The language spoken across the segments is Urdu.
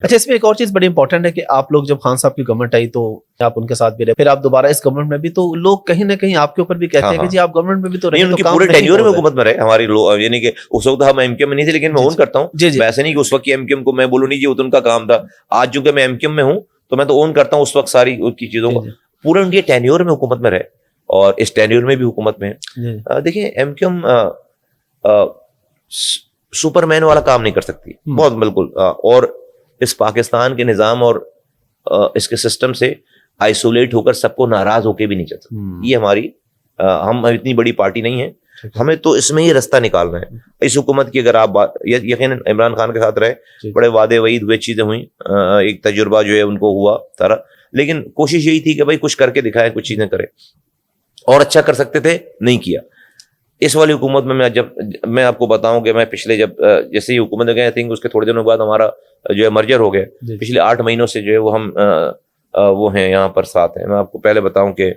اچھا اس میں ایک اور چیز بڑی امپورٹنٹ ہے کہ آپ لوگ جب خان صاحب کی گورنمنٹ آئی تو آپ ان کے ساتھ بھی رہے, پھر آپ دوبارہ اس گورنمنٹ میں بھی, تو لوگ کہیں نہ کہیں آپ کے اوپر بھی کہتے ہیں کہ جی آپ گورنمنٹ میں بھی تو رہے, ان کی پورے ٹینیور میں حکومت میں رہے ہماری لوگ, یعنی کہ اس وقت ہم ایم کیو ایم میں نہیں تھے, لیکن میں اون کرتا ہوں ویسے نہیں کہ اس وقت کی ایم کیو ایم کو میں بولوں نہیں جی وہ تو ان کا کام تھا. آج چونکہ میں ایم کیو ایم میں ہوں تو میں تو اون کرتا ہوں اس وقت ساری کی چیزوں کو. پورے ان کے ٹینیور میں حکومت میں رہے اور اس ٹینیور میں بھی حکومت میں. دیکھیں ایم کیو ایم سپر مین والا کام نہیں کر سکتی بہت بالکل, اور اس پاکستان کے نظام اور اس کے سسٹم سے آئسولیٹ ہو کر سب کو ناراض ہو کے بھی نہیں چل سکتا. یہ ہماری ہم اتنی بڑی پارٹی نہیں ہے, ہمیں تو اس میں ہی رستہ نکالنا ہے. اس حکومت کی اگر آپ بات یقیناً عمران خان کے ساتھ رہے, بڑے وعدے وعید ہوئے, چیزیں ہوئیں, ایک تجربہ جو ہے ان کو ہوا سارا, لیکن کوشش یہی تھی کہ بھائی کچھ کر کے دکھائے, کچھ چیزیں کرے, اور اچھا کر سکتے تھے نہیں کیا. اس والی حکومت میں جب میں آپ کو بتاؤں کہ میں پچھلے جب جیسے ہی حکومت گئے, آئی تھنک اس کے تھوڑے دنوں بعد ہمارا جو ہے مرجر ہو گیا, پچھلے 8 مہینوں سے جو ہے وہ ہم وہ ہیں یہاں پر ساتھ ہیں. میں آپ کو پہلے بتاؤں کہ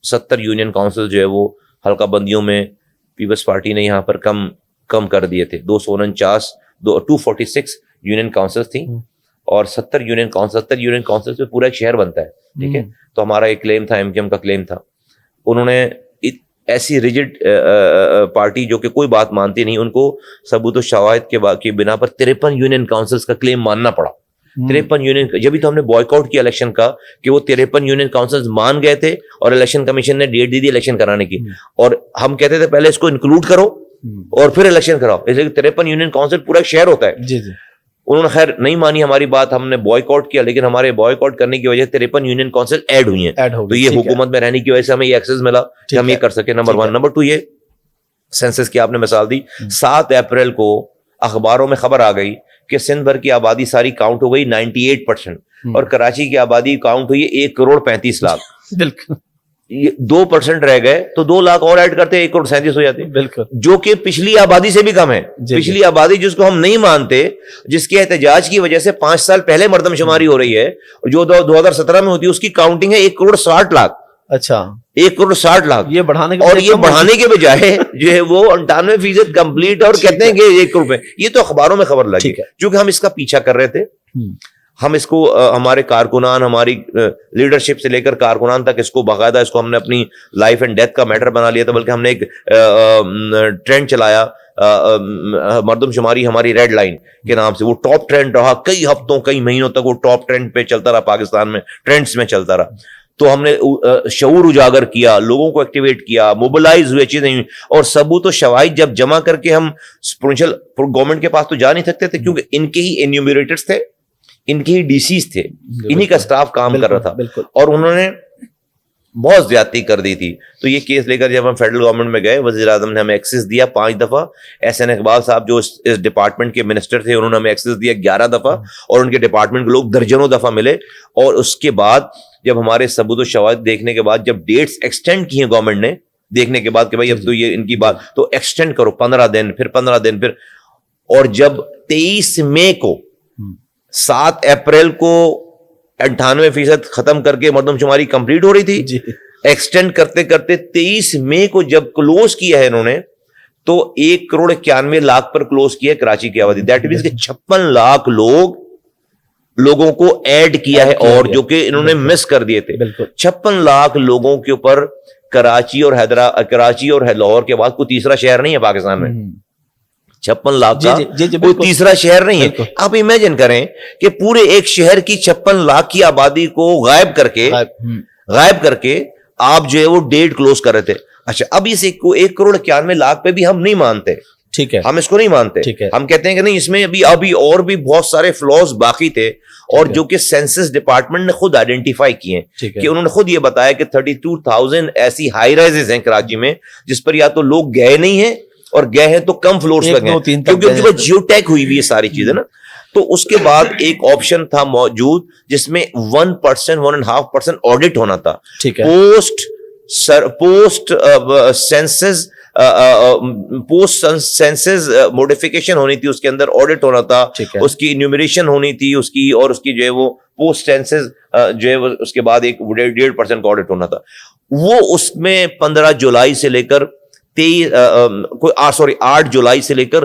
70 یونین کاؤنسل جو ہے وہ حلقہ بندیوں میں پیپلز پارٹی نے یہاں پر کم کر دیے تھے. 246 یونین کاؤنسل تھیں, اور 70 یونین کاؤنسل سے پورا ایک شہر بنتا ہے, ٹھیک ہے. تو ہمارا ایک کلیم تھا, ایم کیو ایم کا کلیم تھا, انہوں نے ایسی ریجڈ پارٹی جو کہ کوئی بات مانتی نہیں, ان کو ثبوت و شواہد کے بنا پر 53 یونین کاؤنسلز کا کلیم ماننا پڑا. 53 یونین, جبھی تو ہم نے بوائک آؤٹ کیا الیکشن کا کہ وہ 53 یونین کاؤنسلز مان گئے تھے, اور الیکشن کمیشن نے ڈیٹ دی تھی الیکشن کرانے کی, اور ہم کہتے تھے پہلے اس کو انکلوڈ کرو اور پھر الیکشن کراؤ, اس لیے 53 یونین کاؤنسل پورا شہر ہوتا ہے. انہوں نے خیر نہیں مانی ہماری بات, ہم نے بوائک آؤٹ کیا, لیکن ہمارے بوائک آؤٹ کرنے کی وجہ سے 53 یونین کاؤنسل ایڈ ہوئی ہیں. تو یہ حکومت میں رہنے کی وجہ سے ہمیں یہ ایکسس ملا کہ ہم یہ کر سکے, نمبر 1. نمبر 2, یہ سینسس کی آپ نے مثال دی. 7 اپریل کو اخباروں میں خبر آ گئی کہ سندھ بھر کی آبادی ساری کاؤنٹ ہو گئی 98%, اور کراچی کی آبادی کاؤنٹ ہوئی 1,35,00,000. بالکل 2% رہ گئے تو 2 لاکھ اور ایڈ کرتے 1,37,000 ہو جاتے, بالکل, جو کہ پچھلی آبادی سے بھی کم ہے. پچھلی آبادی جس کو ہم نہیں مانتے, جس کے احتجاج کی وجہ سے 5 سال پہلے مردم شماری ہو رہی ہے, جو 2017 میں ہوتی ہے, اس کی کاؤنٹنگ ہے 1,60,00,000. اچھا 1,60,00,000, یہ بڑھانے اور یہ بڑھانے کے بجائے جو ہے وہ 98% کمپلیٹ, اور کہتے ہیں کہ 1 کروڑ. یہ تو اخباروں میں خبر لگی, چونکہ ہم اس کا پیچھا کر رہے تھے. ہم اس کو ہمارے کارکنان, ہماری لیڈرشپ سے لے کر کارکنان تک اس کو باقاعدہ اس کو ہم نے اپنی لائف اینڈ ڈیتھ کا میٹر بنا لیا تھا. بلکہ ہم نے ایک ٹرینڈ چلایا, مردم شماری ہماری ریڈ لائن کے نام سے. وہ ٹاپ ٹرینڈ رہا کئی ہفتوں کئی مہینوں تک, وہ ٹاپ ٹرینڈ پہ چلتا رہا, پاکستان میں ٹرینڈز میں چلتا رہا. تو ہم نے شعور اجاگر کیا, لوگوں کو ایکٹیویٹ کیا, موبلائز ہوئے, چیزیں ہوئی, اور ثبوت و شواہد جب جمع کر کے ہم گورنمنٹ کے پاس تو جا نہیں سکتے تھے, کیونکہ ان کے ہی انیومریٹرز تھے, ان کے ہی ڈی سیز تھے, انہی کا سٹاف کام کر رہا تھا, اور انہوں نے بہت زیادتی کر دی تھی. تو یہ کیس لے کر جب ہم فیڈرل گورنمنٹ میں گئے, وزیر اعظم نے ہمیں ایکسس دیا 5 دفعہ. احسن اقبال صاحب جو اس ڈپارٹمنٹ کے منسٹر تھے, انہوں نے ہمیں ایکسس دیا 11 دفعہ, اور ان کے ڈپارٹمنٹ کے لوگ درجنوں دفعہ ملے. اور اس کے بعد جب ہمارے ثبوت و شواہد دیکھنے کے بعد, جب ڈیٹس ایکسٹینڈ کی ہیں گورنمنٹ نے, دیکھنے کے بعد کہ بھائی اب تو یہ ان کی بات تو ایکسٹینڈ کرو 15 دن, پھر 15 دن, پھر, اور جب 23 مئی کو 7 اپریل کو 98% ختم کر کے مردم شماری کمپلیٹ ہو رہی تھی, ایکسٹینڈ کرتے کرتے 23 مئی کو جب کلوز کیا ہے انہوں نے, تو 1,91,00,000 پر کلوز کیا ہے کراچی کی آبادی. دیٹ مینس کہ 56 لاکھ لوگوں کو ایڈ کیا ہے, اور جو کہ انہوں نے مس کر دیے تھے. 56 لاکھ لوگوں کے اوپر کراچی اور لاہور کے بعد کوئی تیسرا شہر نہیں ہے پاکستان میں. 56 لاکھ کا کوئی تیسرا شہر نہیں ہے. آپ امیجن کریں کہ پورے ایک شہر کی 56 لاکھ کی آبادی کو غائب کر کے آپ جو ہے وہ ڈیٹ کلوز کر رہے تھے. اچھا, اب اس 1,91,00,000 پہ بھی ہم نہیں مانتے, ٹھیک ہے, ہم اس کو نہیں مانتے. ہم کہتے ہیں کہ نہیں, اس میں ابھی اور بھی بہت سارے فلاز باقی تھے, اور جو کہ سینسس ڈپارٹمنٹ نے خود آئیڈینٹیفائی کیے ہیں, کہ انہوں نے خود یہ بتایا کہ 32,000 ایسی ہائی رائزز ہیں کراچی میں جس پر یا تو لوگ گئے نہیں ہیں, اور گئے ہیں تو کم فلورز پر گئے, کیونکہ ان کے پاس جیو ٹیک ہوئی ہوئی یہ ساری چیزیں نا. تو اس کے بعد ایک آپشن تھا موجود جس میں 1%, 1.5% آڈٹ ہونا تھا. پوسٹ سینسز موڈیفیکیشن ہونی تھی, اس کے اندر آڈٹ ہونا تھا, اس کی انیومریشن ہونی تھی اس کی, اور اس کی جو ہے وہ پوسٹ سینسز جو ہے اس کے بعد ایک 1.5% کا آڈٹ ہونا تھا. وہ اس میں 15 جولائی سے لے کر 8 جولائی سے لے کر